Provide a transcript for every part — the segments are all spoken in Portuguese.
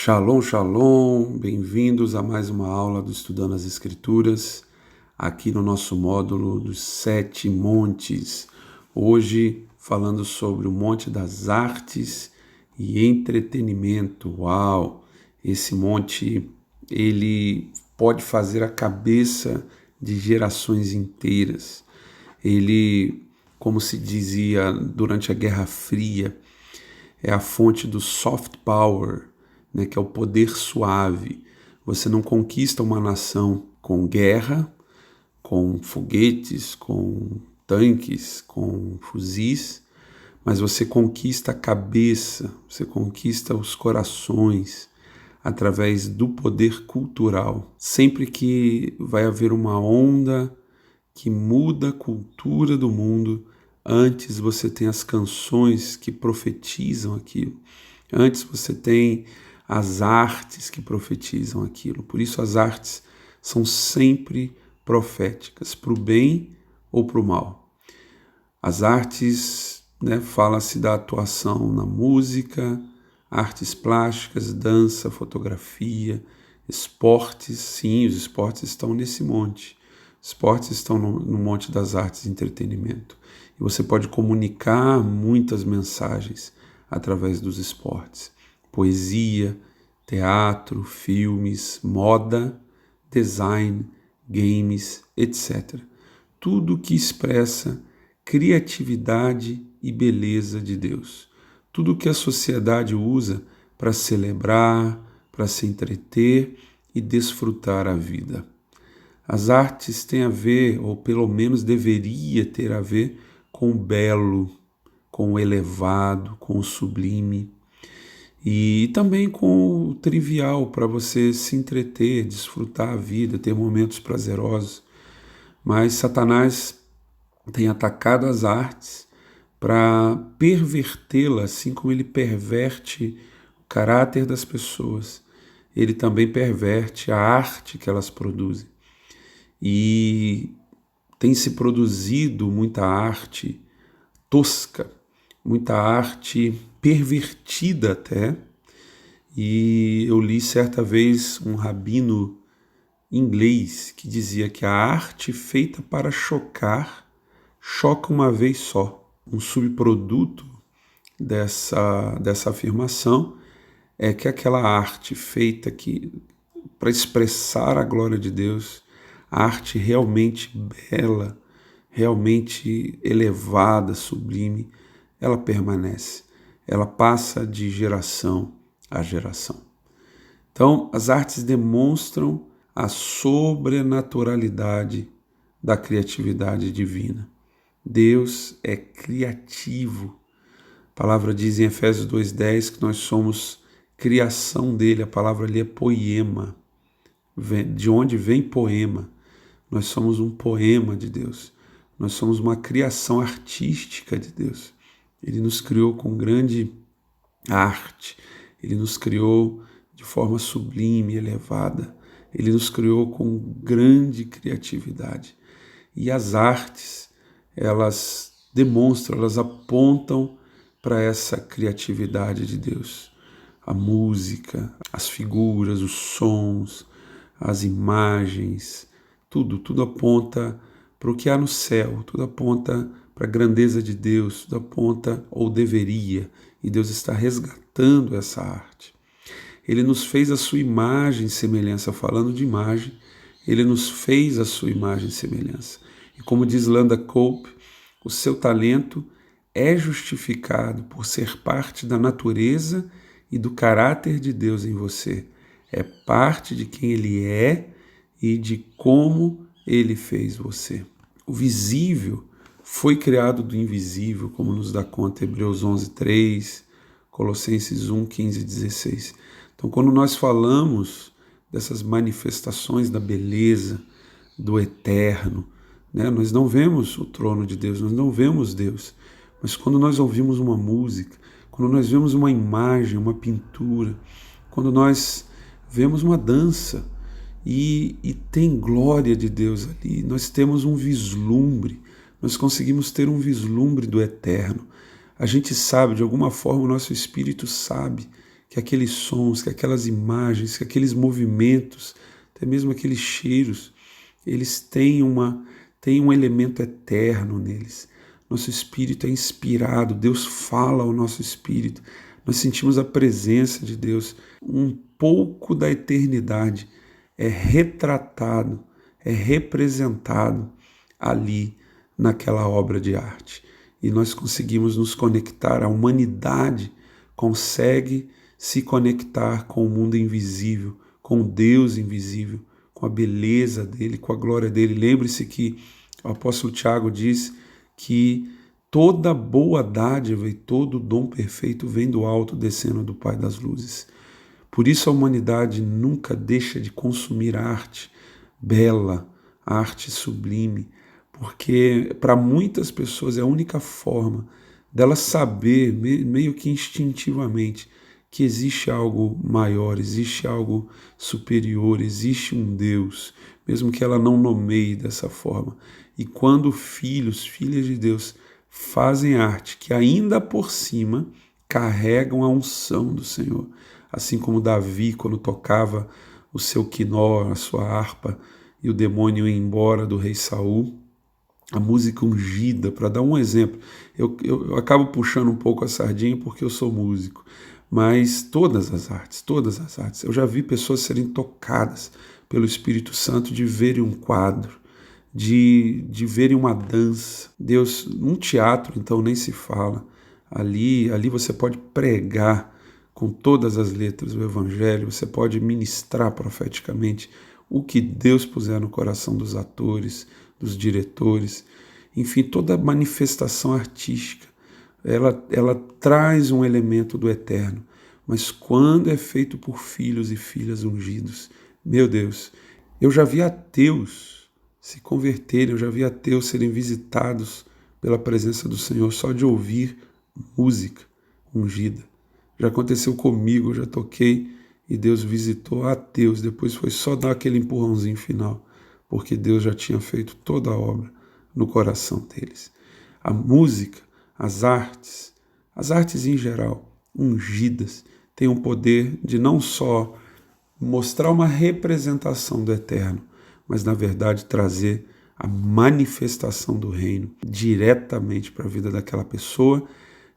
Shalom, shalom, bem-vindos a mais uma aula do Estudando as Escrituras, aqui no nosso módulo dos 7 montes. Hoje falando sobre o Monte das Artes e Entretenimento. Uau! Esse monte, ele pode fazer a cabeça de gerações inteiras. Ele, como se dizia durante a Guerra Fria, é a fonte do soft power, né, que é o poder suave. Você não conquista uma nação com guerra, com foguetes, com tanques, com fuzis, mas você conquista a cabeça, você conquista os corações através do poder cultural. Sempre que vai haver uma onda que muda a cultura do mundo, antes você tem as canções que profetizam aquilo. Antes você tem as artes que profetizam aquilo. Por isso as artes são sempre proféticas, para o bem ou para o mal. As artes, fala-se da atuação na música, artes plásticas, dança, fotografia, esportes. Sim, os esportes estão nesse monte. Os esportes estão no monte das artes e entretenimento. E você pode comunicar muitas mensagens através dos esportes. Poesia, teatro, filmes, moda, design, games, etc. Tudo que expressa criatividade e beleza de Deus. Tudo que a sociedade usa para celebrar, para se entreter e desfrutar a vida. As artes têm a ver, ou pelo menos deveria ter a ver, com o belo, com o elevado, com o sublime. E também com o trivial, para você se entreter, desfrutar a vida, ter momentos prazerosos. Mas Satanás tem atacado as artes para pervertê-la, assim como ele perverte o caráter das pessoas. Ele também perverte a arte que elas produzem. E tem se produzido muita arte tosca, muita arte pervertida até. E eu li certa vez um rabino inglês que dizia que a arte feita para chocar, choca uma vez só. Um subproduto dessa afirmação é que aquela arte feita para expressar a glória de Deus, a arte realmente bela, realmente elevada, sublime, ela permanece, ela passa de geração a geração. Então, as artes demonstram a sobrenaturalidade da criatividade divina. Deus é criativo. A palavra diz em Efésios 2:10 que nós somos criação dele. A palavra ali é poema. De onde vem poema? Nós somos um poema de Deus. Nós somos uma criação artística de Deus. Ele nos criou com grande arte. Ele nos criou de forma sublime, elevada. Ele nos criou com grande criatividade. E as artes, elas demonstram, elas apontam para essa criatividade de Deus. A música, as figuras, os sons, as imagens, tudo aponta para o que há no céu, tudo aponta para a grandeza de Deus, tudo aponta, ou deveria, e Deus está resgatando essa arte. Ele nos fez a sua imagem e semelhança, falando de imagem, ele nos fez a sua imagem e semelhança. E como diz Landa Cope, o seu talento é justificado por ser parte da natureza e do caráter de Deus em você. É parte de quem ele é e de como ele fez você. O visível foi criado do invisível, como nos dá conta Hebreus 11:3, Colossenses 1:15 e 16. Então, quando nós falamos dessas manifestações da beleza, do eterno, nós não vemos o trono de Deus, nós não vemos Deus, mas quando nós ouvimos uma música, quando nós vemos uma imagem, uma pintura, quando nós vemos uma dança e tem glória de Deus ali, nós temos um vislumbre, nós conseguimos ter um vislumbre do eterno. A gente sabe, de alguma forma o nosso espírito sabe que aqueles sons, que aquelas imagens, que aqueles movimentos, até mesmo aqueles cheiros, eles têm um elemento eterno neles. Nosso espírito é inspirado, Deus fala ao nosso espírito, nós sentimos a presença de Deus. Um pouco da eternidade é retratado, é representado ali naquela obra de arte. E nós conseguimos nos conectar, a humanidade consegue se conectar com o mundo invisível, com o Deus invisível, com a beleza dele, com a glória dele. Lembre-se que o apóstolo Tiago diz que toda boa dádiva e todo dom perfeito vem do alto, descendo do Pai das luzes. Por isso a humanidade nunca deixa de consumir arte bela, arte sublime, porque para muitas pessoas é a única forma delas saber, meio que instintivamente, que existe algo maior, existe algo superior, existe um Deus, mesmo que ela não nomeie dessa forma. E quando filhos, filhas de Deus fazem arte, que ainda por cima carregam a unção do Senhor, assim como Davi, quando tocava o seu quinó, a sua harpa, e o demônio ia embora do rei Saul, a música ungida, para dar um exemplo. Eu acabo puxando um pouco a sardinha porque eu sou músico, mas todas as artes, eu já vi pessoas serem tocadas pelo Espírito Santo, de verem um quadro, de verem uma dança. Deus, num teatro, então, nem se fala. Ali você pode pregar com todas as letras do Evangelho, você pode ministrar profeticamente o que Deus puser no coração dos atores, dos diretores, enfim, toda manifestação artística, ela traz um elemento do eterno, mas quando é feito por filhos e filhas ungidos, meu Deus, eu já vi ateus se converterem, eu já vi ateus serem visitados pela presença do Senhor só de ouvir música ungida. Já aconteceu comigo, eu já toquei e Deus visitou ateus, depois foi só dar aquele empurrãozinho final, porque Deus já tinha feito toda a obra no coração deles. A música, as artes em geral, ungidas, têm o poder de não só mostrar uma representação do eterno, mas na verdade trazer a manifestação do reino diretamente para a vida daquela pessoa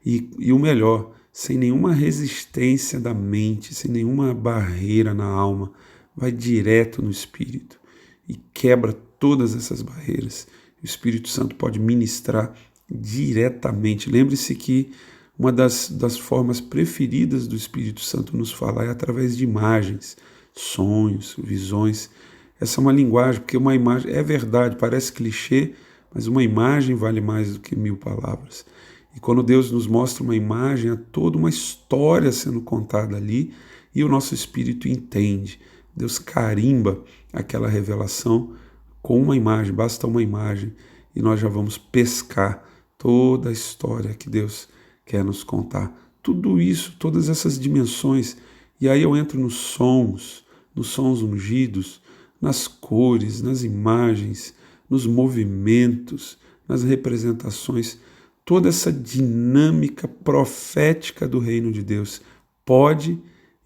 e o melhor, sem nenhuma resistência da mente, sem nenhuma barreira na alma, vai direto no Espírito e quebra todas essas barreiras. O Espírito Santo pode ministrar diretamente. Lembre-se que uma das formas preferidas do Espírito Santo nos falar é através de imagens, sonhos, visões. Essa é uma linguagem, porque uma imagem, é verdade, parece clichê, mas uma imagem vale mais do que 1000 palavras. E quando Deus nos mostra uma imagem, há toda uma história sendo contada ali e o nosso espírito entende. Deus carimba aquela revelação com uma imagem, basta uma imagem e nós já vamos pescar toda a história que Deus quer nos contar. Tudo isso, todas essas dimensões. E aí eu entro nos sons ungidos, nas cores, nas imagens, nos movimentos, nas representações. Toda essa dinâmica profética do reino de Deus pode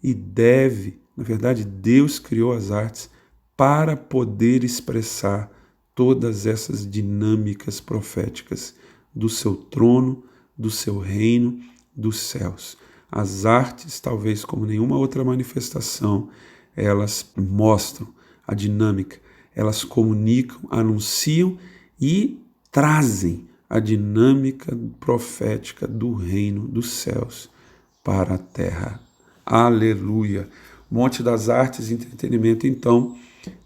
e deve, na verdade, Deus criou as artes para poder expressar todas essas dinâmicas proféticas do seu trono, do seu reino, dos céus. As artes, talvez como nenhuma outra manifestação, elas mostram a dinâmica, elas comunicam, anunciam e trazem a dinâmica profética do reino dos céus para a terra. Aleluia! Monte das Artes e Entretenimento, então,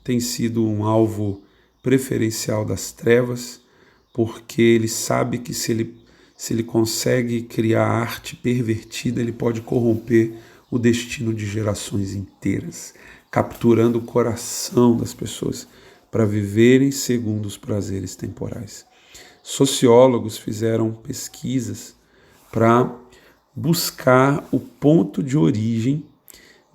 tem sido um alvo preferencial das trevas, porque ele sabe que se ele consegue criar arte pervertida, ele pode corromper o destino de gerações inteiras, capturando o coração das pessoas para viverem segundo os prazeres temporais. Sociólogos fizeram pesquisas para buscar o ponto de origem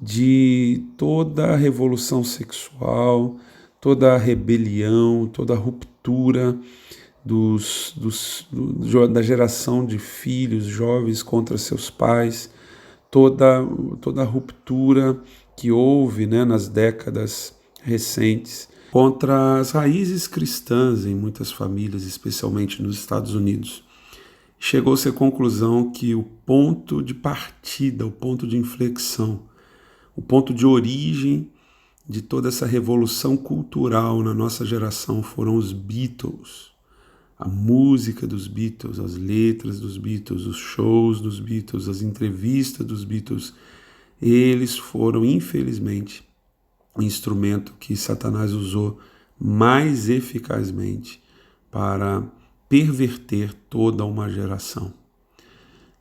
de toda a revolução sexual, toda a rebelião, toda a ruptura da geração de filhos jovens contra seus pais, toda, toda a ruptura que houve, né, nas décadas recentes contra as raízes cristãs em muitas famílias, especialmente nos Estados Unidos. Chegou-se à conclusão que o ponto de partida, o ponto de inflexão, o ponto de origem de toda essa revolução cultural na nossa geração foram os Beatles. A música dos Beatles, as letras dos Beatles, os shows dos Beatles, as entrevistas dos Beatles, eles foram, infelizmente, o instrumento que Satanás usou mais eficazmente para perverter toda uma geração.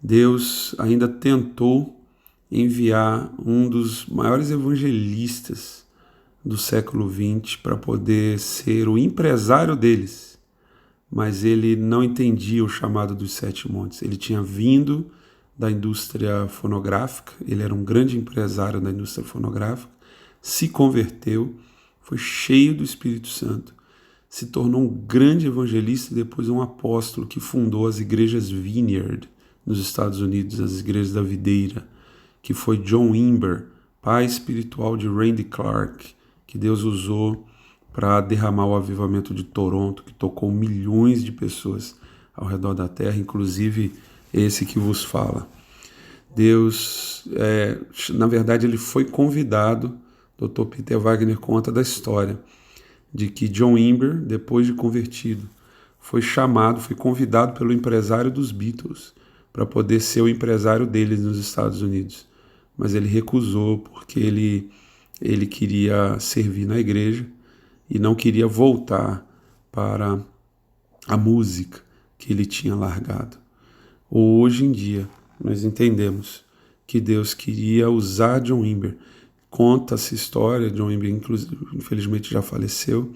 Deus ainda tentou enviar um dos maiores evangelistas do século XX para poder ser o empresário deles, mas ele não entendia o chamado dos Sete Montes. Ele tinha vindo da indústria fonográfica, ele era um grande empresário da indústria fonográfica, se converteu, foi cheio do Espírito Santo, se tornou um grande evangelista e depois um apóstolo que fundou as igrejas Vineyard nos Estados Unidos, as igrejas da videira, que foi John Wimber, pai espiritual de Randy Clark, que Deus usou para derramar o avivamento de Toronto, que tocou milhões de pessoas ao redor da terra, inclusive esse que vos fala. Deus, na verdade, ele foi convidado, Dr. Peter Wagner conta da história, de que John Wimber, depois de convertido, foi chamado, foi convidado pelo empresário dos Beatles para poder ser o empresário deles nos Estados Unidos. Mas ele recusou porque ele queria servir na igreja e não queria voltar para a música que ele tinha largado. Hoje em dia, nós entendemos que Deus queria usar John Wimber. Conta-se história, John Wimber infelizmente já faleceu,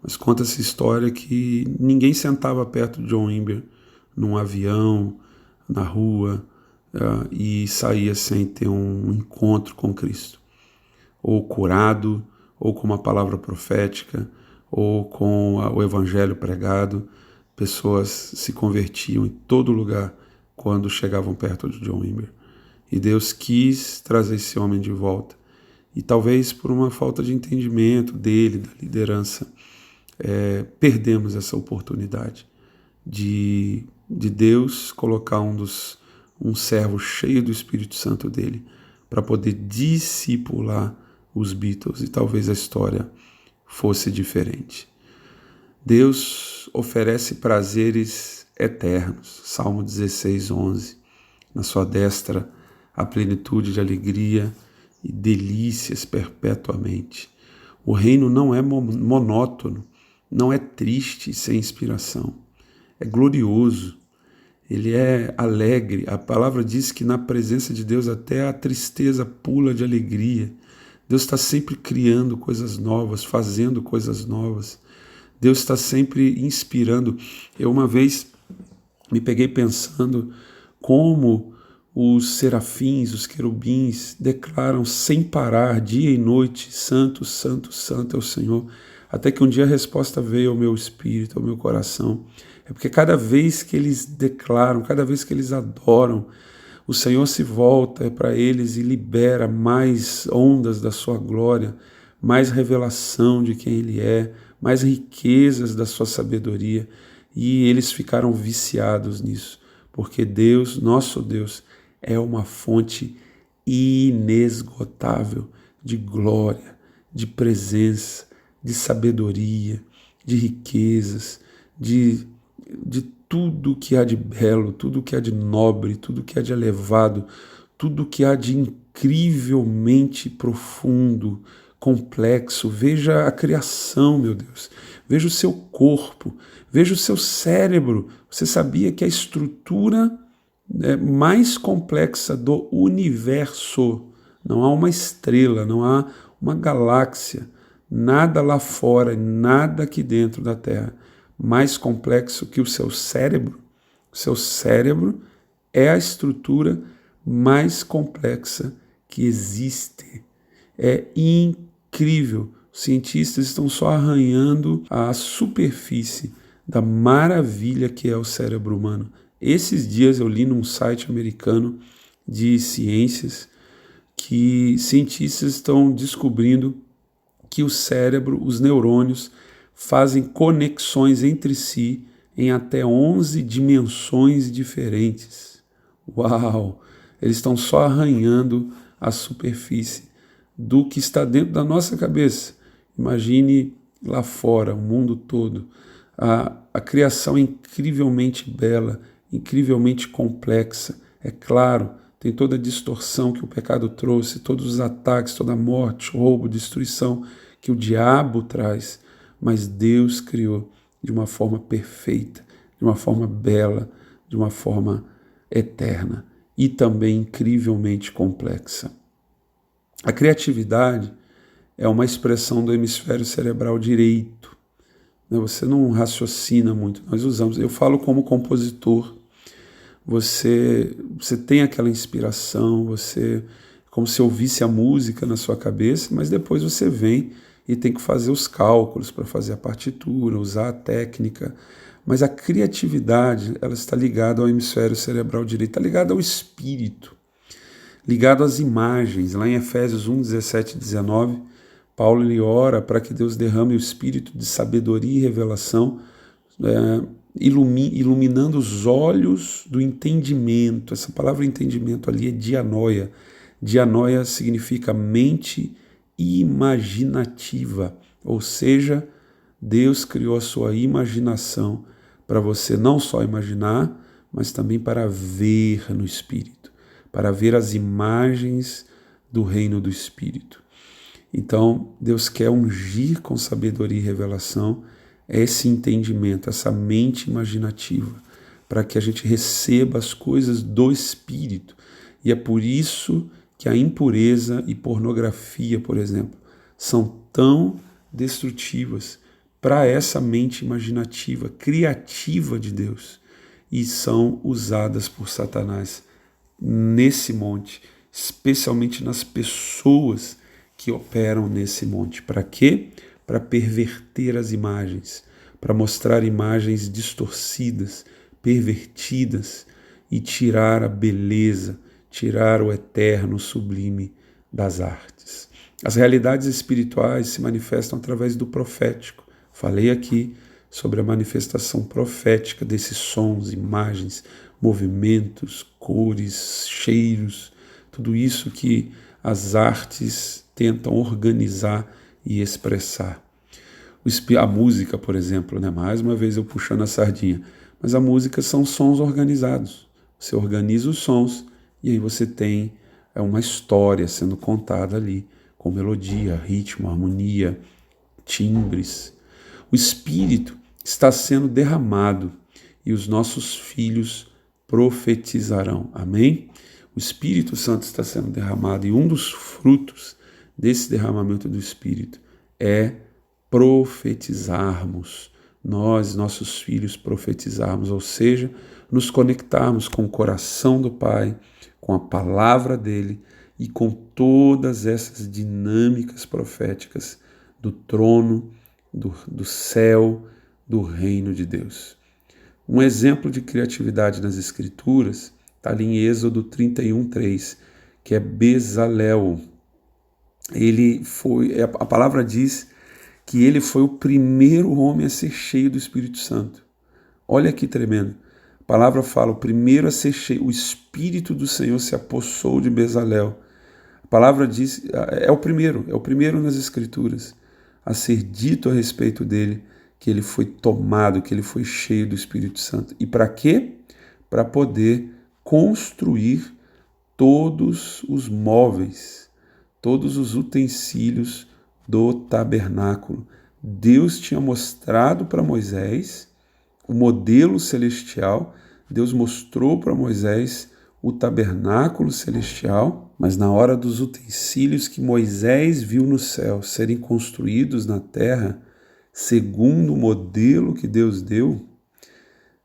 mas conta-se história que ninguém sentava perto de John Wimber num avião, na rua, e saía sem ter um encontro com Cristo, ou curado, ou com uma palavra profética, ou com o evangelho pregado. Pessoas se convertiam em todo lugar quando chegavam perto de John Wimber. E Deus quis trazer esse homem de volta. E talvez por uma falta de entendimento dele, da liderança, perdemos essa oportunidade de Deus colocar um servo cheio do Espírito Santo dele para poder discipular os Beatles, e talvez a história fosse diferente. Deus oferece prazeres eternos, Salmo 16, 11. Na sua destra a plenitude de alegria e delícias perpetuamente. O reino não é monótono, não é triste sem inspiração, é glorioso, ele é alegre. A palavra diz que na presença de Deus até a tristeza pula de alegria. Deus está sempre criando coisas novas, fazendo coisas novas. Deus está sempre inspirando. Eu uma vez me peguei pensando como os serafins, os querubins declaram sem parar, dia e noite, santo, santo, santo é o Senhor, até que um dia a resposta veio ao meu espírito, ao meu coração. É porque cada vez que eles declaram, cada vez que eles adoram, o Senhor se volta para eles e libera mais ondas da sua glória, mais revelação de quem Ele é, mais riquezas da sua sabedoria, e eles ficaram viciados nisso, porque Deus, nosso Deus, é uma fonte inesgotável de glória, de presença, de sabedoria, de riquezas, de tudo que há de belo, tudo que há de nobre, tudo que há de elevado, tudo que há de incrivelmente profundo, complexo. Veja a criação, meu Deus. Veja o seu corpo, veja o seu cérebro. Você sabia que a estrutura mais complexa do universo, não há uma estrela, não há uma galáxia, nada lá fora, nada aqui dentro da Terra, mais complexo que o seu cérebro? O seu cérebro é a estrutura mais complexa que existe. É incrível. Os cientistas estão só arranhando a superfície da maravilha que é o cérebro humano. Esses dias eu li num site americano de ciências que cientistas estão descobrindo que o cérebro, os neurônios, fazem conexões entre si em até 11 dimensões diferentes. Uau! Eles estão só arranhando a superfície do que está dentro da nossa cabeça. Imagine lá fora, o mundo todo. A criação é incrivelmente bela, incrivelmente complexa. É claro, tem toda a distorção que o pecado trouxe, todos os ataques, toda a morte, roubo, destruição que o diabo traz, mas Deus criou de uma forma perfeita, de uma forma bela, de uma forma eterna e também incrivelmente complexa. A criatividade é uma expressão do hemisfério cerebral direito. Você não raciocina muito, nós usamos. Eu falo como compositor. Você tem aquela inspiração, como se ouvisse a música na sua cabeça, mas depois você vem e tem que fazer os cálculos para fazer a partitura, usar a técnica. Mas a criatividade, ela está ligada ao hemisfério cerebral direito, está ligada ao espírito, ligado às imagens. Lá em Efésios 1, 17 e 19, Paulo ele ora para que Deus derrame o espírito de sabedoria e revelação, iluminando os olhos do entendimento. Essa palavra entendimento ali é dianoia. Dianoia significa mente imaginativa, ou seja, Deus criou a sua imaginação para você não só imaginar, mas também para ver no Espírito, para ver as imagens do reino do Espírito. Então, Deus quer ungir com sabedoria e revelação esse entendimento, essa mente imaginativa, para que a gente receba as coisas do Espírito. E é por isso que a impureza e pornografia, por exemplo, são tão destrutivas para essa mente imaginativa, criativa de Deus, e são usadas por Satanás nesse monte, especialmente nas pessoas que operam nesse monte. Para quê? Para perverter as imagens, para mostrar imagens distorcidas, pervertidas e tirar a beleza, tirar o eterno, sublime das artes. As realidades espirituais se manifestam através do profético. Falei aqui sobre a manifestação profética desses sons, imagens, movimentos, cores, cheiros, tudo isso que as artes tentam organizar e expressar. A música, por exemplo, mais uma vez eu puxando a sardinha, mas a música são sons organizados. Você organiza os sons e aí você tem uma história sendo contada ali, com melodia, ritmo, harmonia, timbres. O Espírito está sendo derramado e os nossos filhos profetizarão. Amém? O Espírito Santo está sendo derramado e um dos frutos desse derramamento do Espírito é profetizarmos. Nós, nossos filhos, profetizarmos, ou seja, nos conectarmos com o coração do Pai, com a palavra dele e com todas essas dinâmicas proféticas do trono, do céu, do reino de Deus. Um exemplo de criatividade nas Escrituras está ali em Êxodo 31:3, que é Bezalel. A palavra diz que ele foi o primeiro homem a ser cheio do Espírito Santo. Olha que tremendo. A palavra fala, o primeiro a ser cheio, o Espírito do Senhor se apossou de Bezalel. A palavra diz, é o primeiro nas Escrituras a ser dito a respeito dele, que ele foi tomado, que ele foi cheio do Espírito Santo. E para quê? Para poder construir todos os móveis, todos os utensílios do tabernáculo. Deus tinha mostrado para Moisés o modelo celestial, Deus mostrou para Moisés o tabernáculo celestial, mas na hora dos utensílios que Moisés viu no céu serem construídos na terra, segundo o modelo que Deus deu,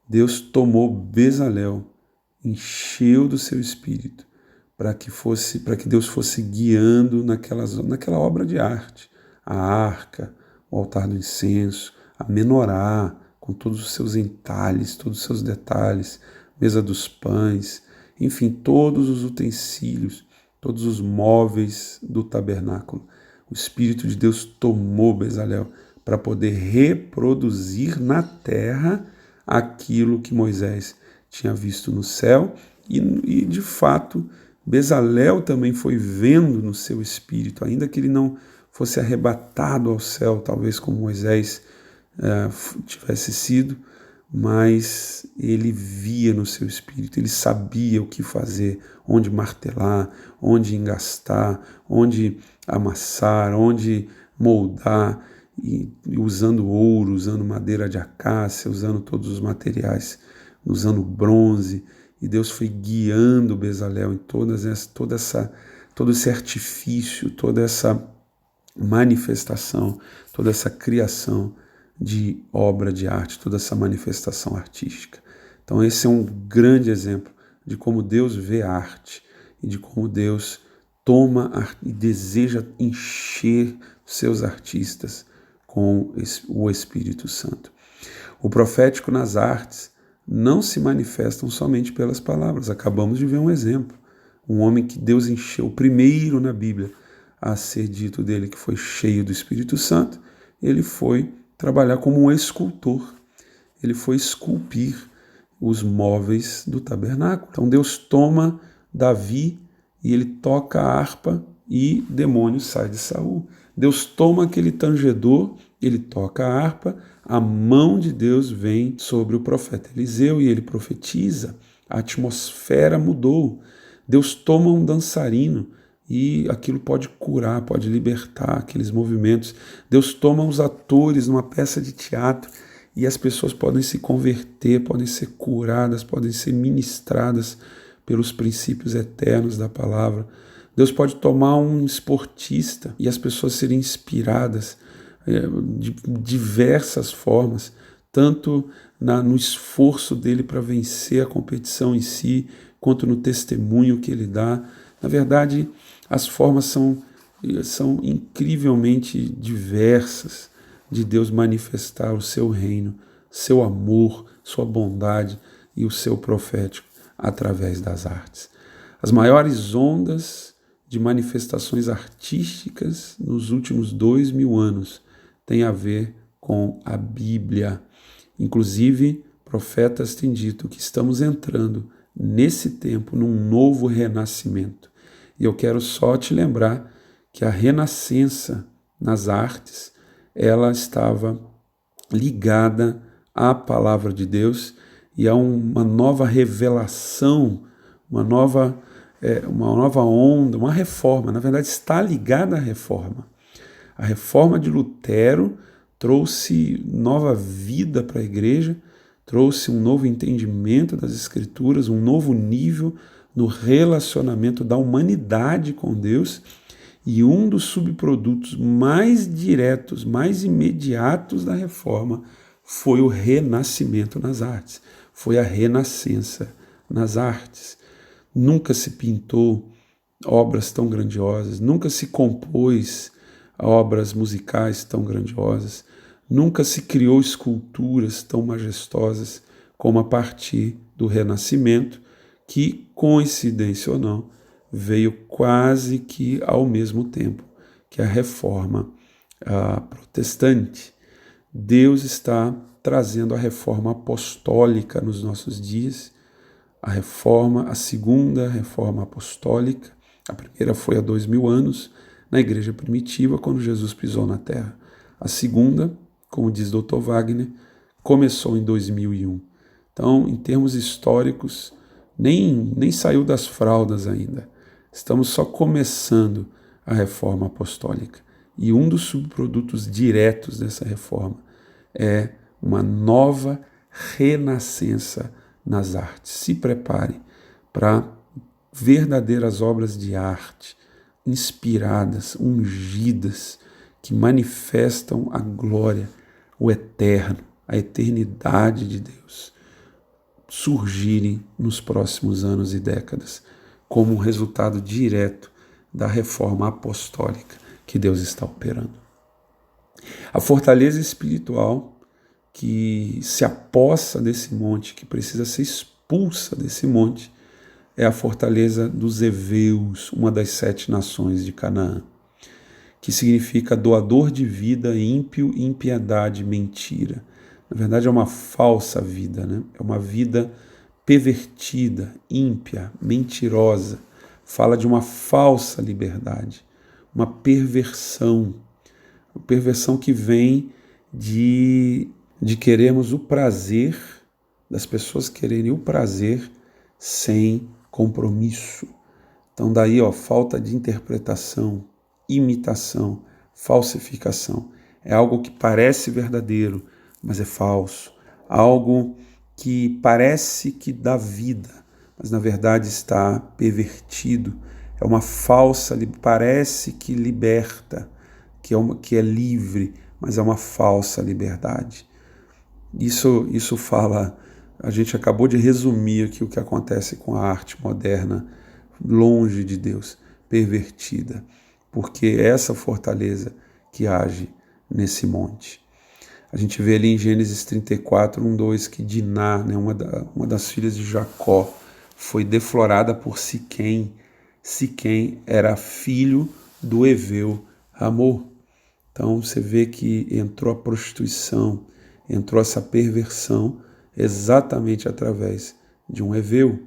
Deus tomou Bezalel, encheu do seu espírito, para que Deus fosse guiando naquela obra de arte, a arca, o altar do incenso, a menorá, com todos os seus entalhes, todos os seus detalhes, mesa dos pães. enfim, todos os utensílios, todos os móveis do tabernáculo. O Espírito de Deus tomou Bezalel para poder reproduzir na terra aquilo que Moisés tinha visto no céu e de fato, Bezalel também foi vendo no seu espírito, ainda que ele não fosse arrebatado ao céu, talvez como Moisés tivesse sido, mas ele via no seu espírito, ele sabia o que fazer, onde martelar, onde engastar, onde amassar, onde moldar, e usando ouro, usando madeira de acácia, usando todos os materiais, usando bronze, e Deus foi guiando Bezalel em todo esse artifício, toda essa manifestação, toda essa criação de obra de arte, toda essa manifestação artística. Então esse é um grande exemplo de como Deus vê a arte e de como Deus toma e deseja encher seus artistas com o Espírito Santo. O profético nas artes não se manifestam somente pelas palavras. Acabamos de ver um exemplo. Um homem que Deus encheu, o primeiro na Bíblia a ser dito dele que foi cheio do Espírito Santo, ele foi trabalhar como um escultor. Ele foi esculpir os móveis do tabernáculo. Então Deus toma Davi e ele toca a harpa e demônio sai de Saul. Deus toma aquele tangedor, ele toca a harpa, a mão de Deus vem sobre o profeta Eliseu e ele profetiza. A atmosfera mudou. Deus toma um dançarino e aquilo pode curar, pode libertar aqueles movimentos. Deus toma os atores numa peça de teatro e as pessoas podem se converter, podem ser curadas, podem ser ministradas pelos princípios eternos da palavra. Deus pode tomar um esportista e as pessoas serem inspiradas de diversas formas, tanto no esforço dele para vencer a competição em si, quanto no testemunho que ele dá. Na verdade, as formas são incrivelmente diversas de Deus manifestar o seu reino, seu amor, sua bondade e o seu profético através das artes. As maiores ondas de manifestações artísticas nos últimos 2000 anos têm a ver com a Bíblia. Inclusive, profetas têm dito que estamos entrando nesse tempo num novo renascimento. E eu quero só te lembrar que a renascença nas artes, ela estava ligada à palavra de Deus e a uma nova revelação, uma nova onda, uma reforma. Na verdade, está ligada à reforma. A reforma de Lutero trouxe nova vida para a igreja, trouxe um novo entendimento das Escrituras, um novo nível no relacionamento da humanidade com Deus, e um dos subprodutos mais diretos, mais imediatos da reforma foi o renascimento nas artes, foi a renascença nas artes. Nunca se pintou obras tão grandiosas, nunca se compôs obras musicais tão grandiosas, nunca se criou esculturas tão majestosas como a partir do Renascimento, que, coincidência ou não, veio quase que ao mesmo tempo que a Reforma protestante. Deus está trazendo a Reforma apostólica nos nossos dias, a segunda Reforma apostólica. A primeira foi há 2000 anos, na igreja primitiva, quando Jesus pisou na terra. A segunda, como diz Dr. Wagner, começou em 2001. Então, em termos históricos, nem saiu das fraldas ainda. Estamos só começando a reforma apostólica. E um dos subprodutos diretos dessa reforma é uma nova renascença nas artes. Se prepare para verdadeiras obras de arte, inspiradas, ungidas, que manifestam a glória, o eterno, a eternidade de Deus, surgirem nos próximos anos e décadas, como um resultado direto da reforma apostólica que Deus está operando. A fortaleza espiritual que se apossa desse monte, que precisa ser expulsa desse monte, é a fortaleza dos heveus, uma das 7 nações de Canaã, que significa doador de vida, ímpio, impiedade, mentira. Na verdade é uma falsa vida, né? É uma vida pervertida, ímpia, mentirosa. Fala de uma falsa liberdade, uma perversão que vem de querermos o prazer, das pessoas quererem o prazer sem compromisso. Então daí, falta de interpretação, imitação, falsificação. É algo que parece verdadeiro, mas é falso. Algo que parece que dá vida, mas na verdade está pervertido. É uma falsa, parece que liberta, que é livre, mas é uma falsa liberdade. Isso fala, a gente acabou de resumir aqui o que acontece com a arte moderna, longe de Deus, pervertida, porque é essa fortaleza que age nesse monte. A gente vê ali em Gênesis 34, 1-2, que Diná, né, uma das filhas de Jacó, foi deflorada por Siquém. Siquém era filho do heveu Hamor. Então você vê que entrou a prostituição, entrou essa perversão exatamente através de um heveu.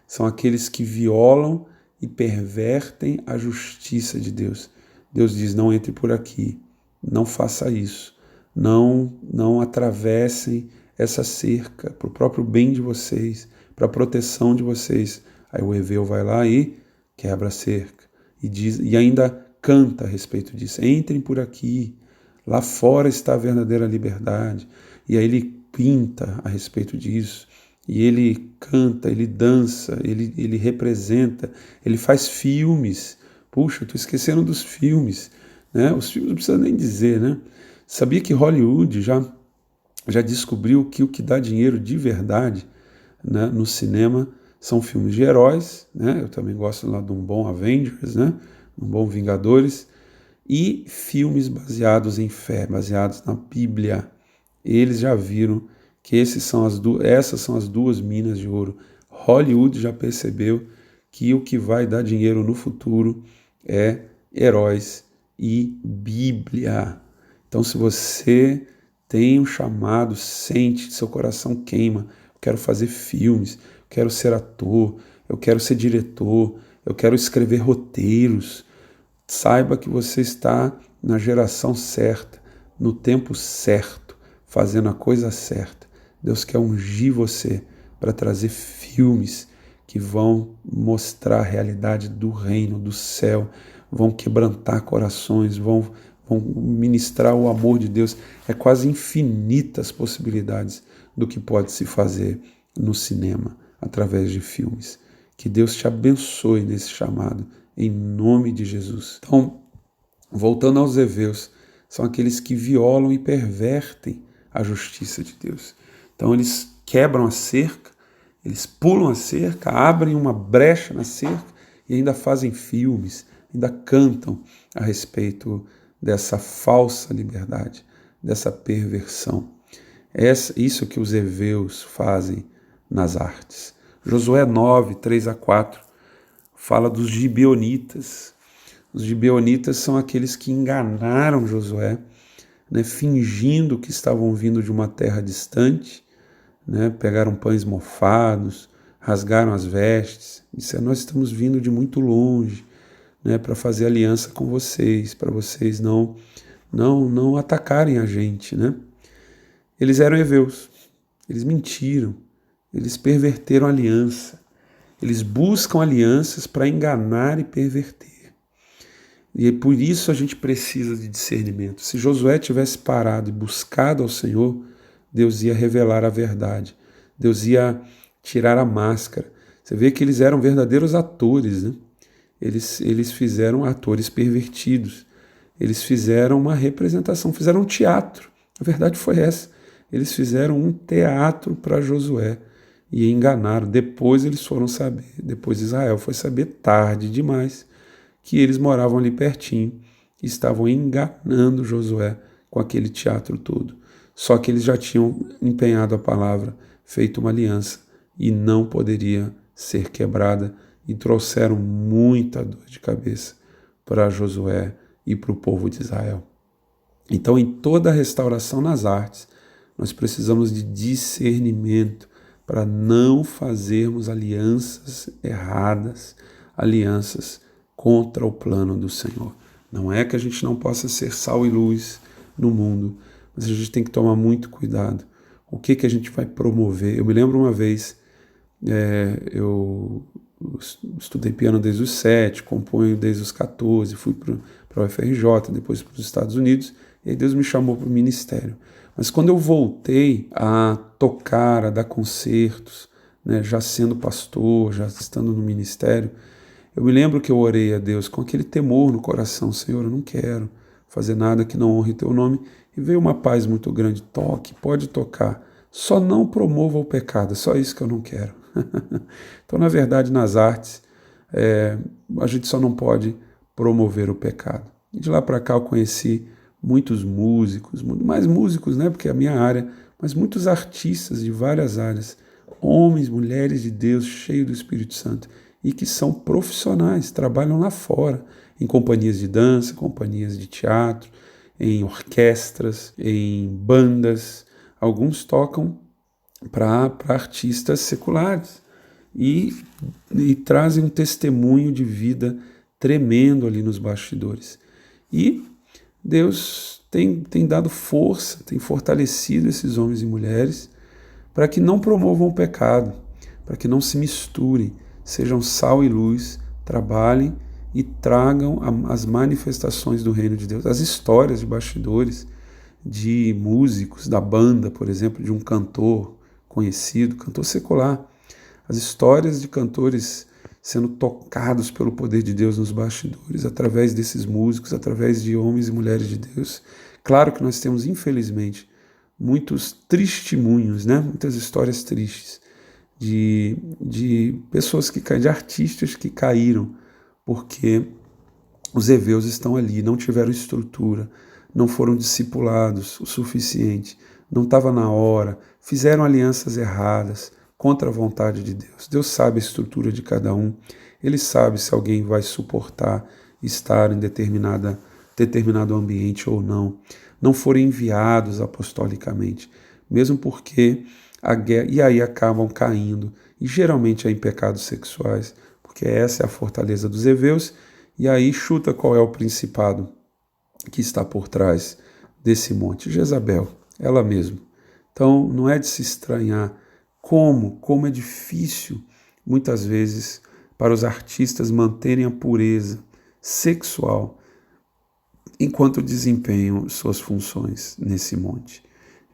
São aqueles que violam e pervertem a justiça de Deus. Deus diz: não entre por aqui, não faça isso, não atravessem essa cerca para o próprio bem de vocês, para a proteção de vocês. Aí o heveu vai lá e quebra a cerca e ainda canta a respeito disso. Entrem por aqui, lá fora está a verdadeira liberdade. E aí ele pinta a respeito disso. E ele canta, ele dança, ele representa, ele faz filmes. Puxa, estou esquecendo dos filmes, né? Os filmes não precisa nem dizer, né? Sabia que Hollywood já descobriu que o que dá dinheiro de verdade, né, no cinema são filmes de heróis, né? Eu também gosto lá de um bom Avengers, né? Um bom Vingadores, e filmes baseados em fé, baseados na Bíblia. Eles já viram que essas são as duas minas de ouro. Hollywood já percebeu que o que vai dar dinheiro no futuro é heróis e Bíblia. Então, se você tem um chamado, sente, seu coração queima, eu quero fazer filmes, eu quero ser ator, eu quero ser diretor, eu quero escrever roteiros, saiba que você está na geração certa, no tempo certo, fazendo a coisa certa. Deus quer ungir você para trazer filmes que vão mostrar a realidade do reino, do céu, vão quebrantar corações, vão ministrar o amor de Deus. É quase infinitas possibilidades do que pode se fazer no cinema, através de filmes. Que Deus te abençoe nesse chamado, em nome de Jesus. Então, voltando aos heveus, são aqueles que violam e pervertem a justiça de Deus. Então eles quebram a cerca, eles pulam a cerca, abrem uma brecha na cerca e ainda fazem filmes, ainda cantam a respeito dessa falsa liberdade, dessa perversão. Isso que os heveus fazem nas artes. Josué 9, 3-4, fala dos gibeonitas. Os gibeonitas são aqueles que enganaram Josué, né, fingindo que estavam vindo de uma terra distante, né, pegaram pães mofados, rasgaram as vestes, disseram: nós estamos vindo de muito longe, né, para fazer aliança com vocês, para vocês não atacarem a gente, né? Eles eram heveus, eles mentiram, eles perverteram a aliança, eles buscam alianças para enganar e perverter. E por isso a gente precisa de discernimento. Se Josué tivesse parado e buscado ao Senhor, Deus ia revelar a verdade. Deus ia tirar a máscara. Você vê que eles eram verdadeiros atores, né? Eles fizeram atores pervertidos. Eles fizeram uma representação, fizeram um teatro. A verdade foi essa. Eles fizeram um teatro para Josué e enganaram. Depois eles foram saber, depois Israel foi saber tarde demais que eles moravam ali pertinho e estavam enganando Josué com aquele teatro todo. Só que eles já tinham empenhado a palavra, feito uma aliança e não poderia ser quebrada e trouxeram muita dor de cabeça para Josué e para o povo de Israel. Então, em toda a restauração nas artes, nós precisamos de discernimento para não fazermos alianças erradas, alianças contra o plano do Senhor. Não é que a gente não possa ser sal e luz no mundo, mas a gente tem que tomar muito cuidado. O que a gente vai promover? Eu me lembro uma vez, eu estudei piano desde os 7, componho desde os 14, fui para o UFRJ, depois para os Estados Unidos, e aí Deus me chamou para o ministério. Mas quando eu voltei a tocar, a dar concertos, né, já sendo pastor, já estando no ministério, eu me lembro que eu orei a Deus com aquele temor no coração: Senhor, eu não quero fazer nada que não honre teu nome. E veio uma paz muito grande: toque, pode tocar, só não promova o pecado, só isso que eu não quero. Então, na verdade, nas artes, a gente só não pode promover o pecado. E de lá para cá eu conheci muitos músicos, mais músicos, né, porque é a minha área, mas muitos artistas de várias áreas, homens, mulheres de Deus, cheios do Espírito Santo, e que são profissionais, trabalham lá fora, em companhias de dança, companhias de teatro, em orquestras, em bandas. Alguns tocam para artistas seculares e trazem um testemunho de vida tremendo ali nos bastidores. E Deus tem dado força, tem fortalecido esses homens e mulheres para que não promovam o pecado, para que não se misturem, sejam sal e luz, trabalhem e tragam as manifestações do reino de Deus, as histórias de bastidores, de músicos, da banda, por exemplo, de um cantor conhecido, cantor secular, as histórias de cantores sendo tocados pelo poder de Deus nos bastidores, através desses músicos, através de homens e mulheres de Deus. Claro que nós temos, infelizmente, muitos testemunhos, né? Muitas histórias tristes de pessoas que caíram, de artistas que caíram, porque os heveus estão ali, não tiveram estrutura, não foram discipulados o suficiente, não estava na hora, fizeram alianças erradas contra a vontade de Deus. Deus sabe a estrutura de cada um, Ele sabe se alguém vai suportar estar em determinado ambiente ou não. Não foram enviados apostolicamente, mesmo porque a guerra, e aí acabam caindo, e geralmente é em pecados sexuais, porque essa é a fortaleza dos heveus. E aí chuta qual é o principado que está por trás desse monte: Jezabel, ela mesma. Então não é de se estranhar como é difícil muitas vezes para os artistas manterem a pureza sexual enquanto desempenham suas funções nesse monte.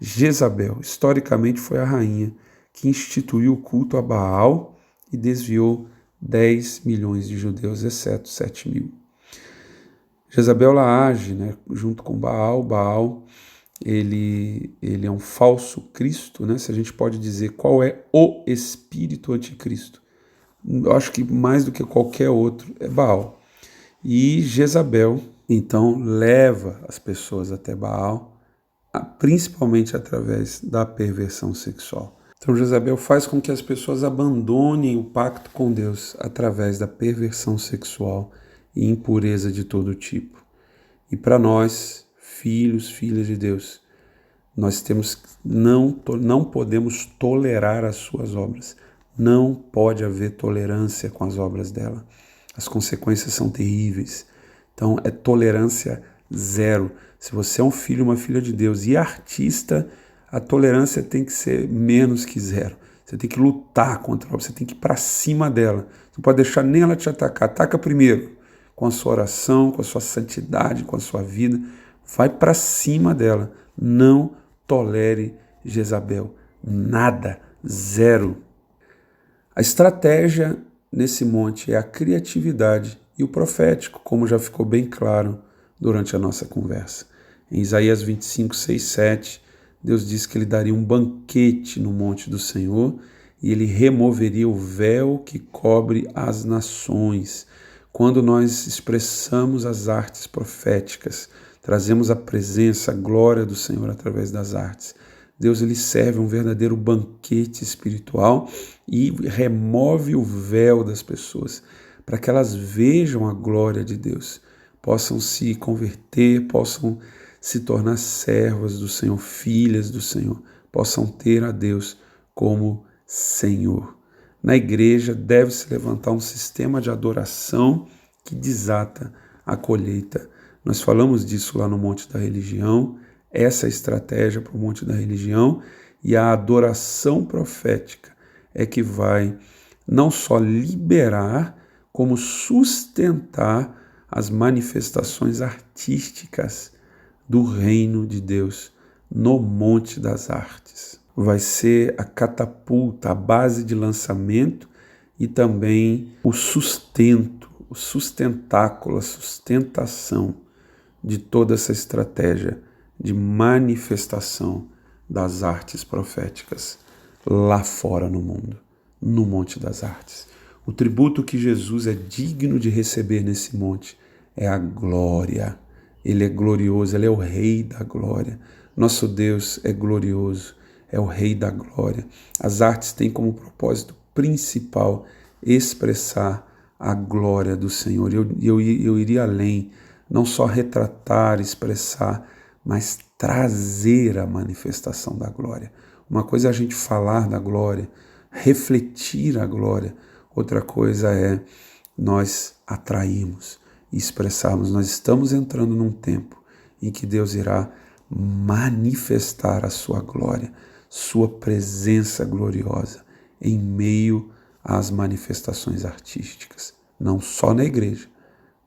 Jezabel, historicamente, foi a rainha que instituiu o culto a Baal e desviou 10 milhões de judeus, exceto 7 mil. Jezabel, ela age, né, junto com Baal. Baal, ele é um falso Cristo, né? Se a gente pode dizer qual é o espírito anticristo, eu acho que mais do que qualquer outro é Baal. E Jezabel, então, leva as pessoas até Baal, principalmente através da perversão sexual. Então, Jezabel faz com que as pessoas abandonem o pacto com Deus através da perversão sexual e impureza de todo tipo. E para nós, filhos, filhas de Deus, nós não podemos tolerar as suas obras. Não pode haver tolerância com as obras dela. As consequências são terríveis. Então, é tolerância zero. Se você é um filho, uma filha de Deus e artista, a tolerância tem que ser menos que zero. Você tem que lutar contra ela, você tem que ir para cima dela. Você não pode deixar nem ela te atacar. Ataca primeiro com a sua oração, com a sua santidade, com a sua vida. Vai para cima dela. Não tolere Jezabel. Nada. Zero. A estratégia nesse monte é a criatividade e o profético, como já ficou bem claro durante a nossa conversa. Em Isaías 25, 6, 7, Deus diz que ele daria um banquete no monte do Senhor e ele removeria o véu que cobre as nações. Quando nós expressamos as artes proféticas, trazemos a presença, a glória do Senhor através das artes, Deus ele serve um verdadeiro banquete espiritual e remove o véu das pessoas para que elas vejam a glória de Deus, possam se converter, possam se tornar servas do Senhor, filhas do Senhor, possam ter a Deus como Senhor. Na igreja deve-se levantar um sistema de adoração que desata a colheita. Nós falamos disso lá no Monte da Religião, essa é a estratégia para o Monte da Religião, e a adoração profética é que vai não só liberar, como sustentar as manifestações artísticas do reino de Deus no Monte das Artes. Vai ser a catapulta, a base de lançamento e também o sustento, o sustentáculo, a sustentação de toda essa estratégia de manifestação das artes proféticas lá fora no mundo, no Monte das Artes. O tributo que Jesus é digno de receber nesse monte é a glória. Ele é glorioso, ele é o Rei da glória. Nosso Deus é glorioso, é o Rei da glória. As artes têm como propósito principal expressar a glória do Senhor. Eu iria além, não só retratar, expressar, mas trazer a manifestação da glória. Uma coisa é a gente falar da glória, refletir a glória. Outra coisa é nós atrairmos e expressarmos. Nós estamos entrando num tempo em que Deus irá manifestar a sua glória, sua presença gloriosa em meio às manifestações artísticas, não só na igreja,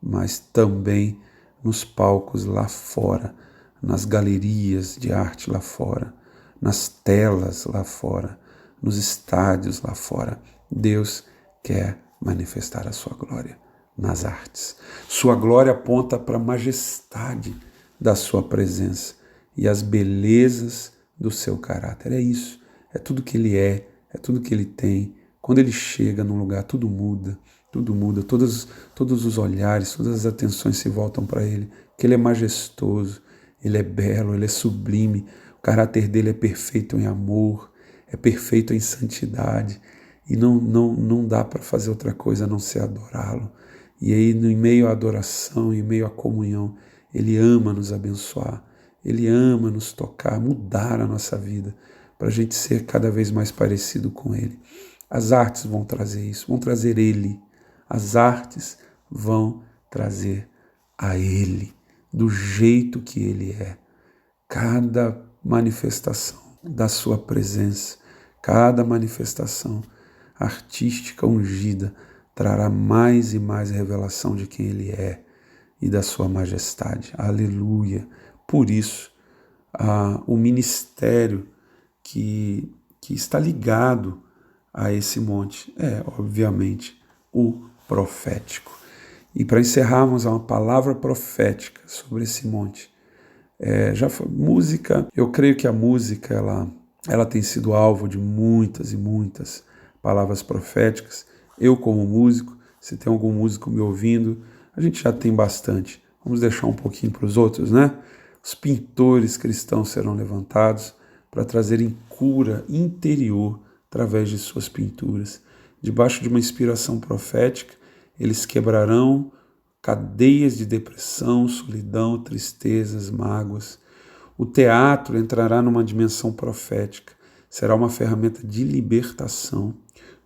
mas também nos palcos lá fora, nas galerias de arte lá fora, nas telas lá fora, nos estádios lá fora. Deus quer manifestar a sua glória nas artes. Sua glória aponta para a majestade da sua presença e as belezas do seu caráter. É isso, é tudo que ele é tudo que ele tem. Quando ele chega num lugar, tudo muda, todos os olhares, todas as atenções se voltam para ele, que ele é majestoso, ele é belo, ele é sublime, o caráter dele é perfeito em amor, é perfeito em santidade, e não dá para fazer outra coisa a não ser adorá-lo. E aí, em meio à adoração, em meio à comunhão, ele ama nos abençoar, ele ama nos tocar, mudar a nossa vida, para a gente ser cada vez mais parecido com ele. As artes vão trazer isso, vão trazer ele. As artes vão trazer a ele, do jeito que ele é. Cada manifestação da sua presença, cada manifestação artística ungida trará mais e mais revelação de quem ele é e da sua majestade. Aleluia! Por isso, o ministério que está ligado a esse monte é, obviamente, o profético. E para encerrarmos, há uma palavra profética sobre esse monte. Já foi música, eu creio que a música ela tem sido alvo de muitas e muitas palavras proféticas. Eu, como músico, se tem algum músico me ouvindo, a gente já tem bastante. Vamos deixar um pouquinho para os outros, né? Os pintores cristãos serão levantados para trazerem cura interior através de suas pinturas. Debaixo de uma inspiração profética, eles quebrarão cadeias de depressão, solidão, tristezas, mágoas. O teatro entrará numa dimensão profética, será uma ferramenta de libertação.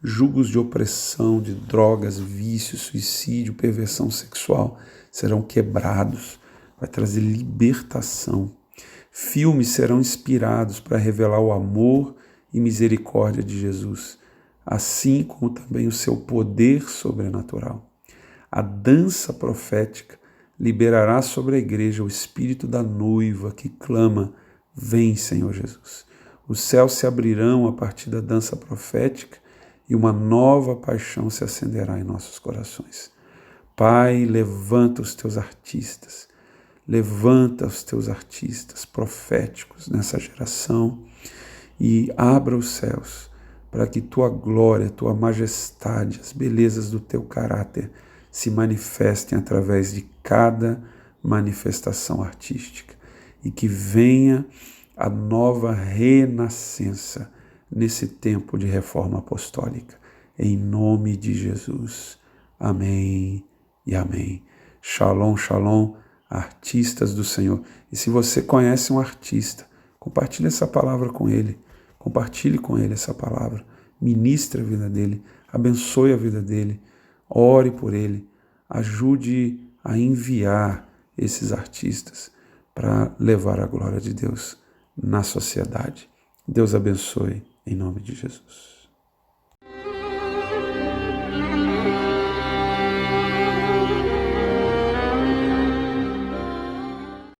Jugos de opressão, de drogas, vícios, suicídio, perversão sexual serão quebrados, vai trazer libertação. Filmes serão inspirados para revelar o amor e misericórdia de Jesus, assim como também o seu poder sobrenatural. A dança profética liberará sobre a igreja o espírito da noiva que clama: vem, Senhor Jesus. Os céus se abrirão a partir da dança profética e uma nova paixão se acenderá em nossos corações. Pai, levanta os teus artistas, proféticos nessa geração e abra os céus para que tua glória, tua majestade, as belezas do teu caráter se manifestem através de cada manifestação artística e que venha a nova renascença nesse tempo de reforma apostólica. Em nome de Jesus. Amém e amém. Shalom, shalom, artistas do Senhor. E se você conhece um artista, compartilhe essa palavra com ele. Compartilhe com ele essa palavra. Ministre a vida dele. Abençoe a vida dele. Ore por ele. Ajude a enviar esses artistas para levar a glória de Deus na sociedade. Deus abençoe, em nome de Jesus.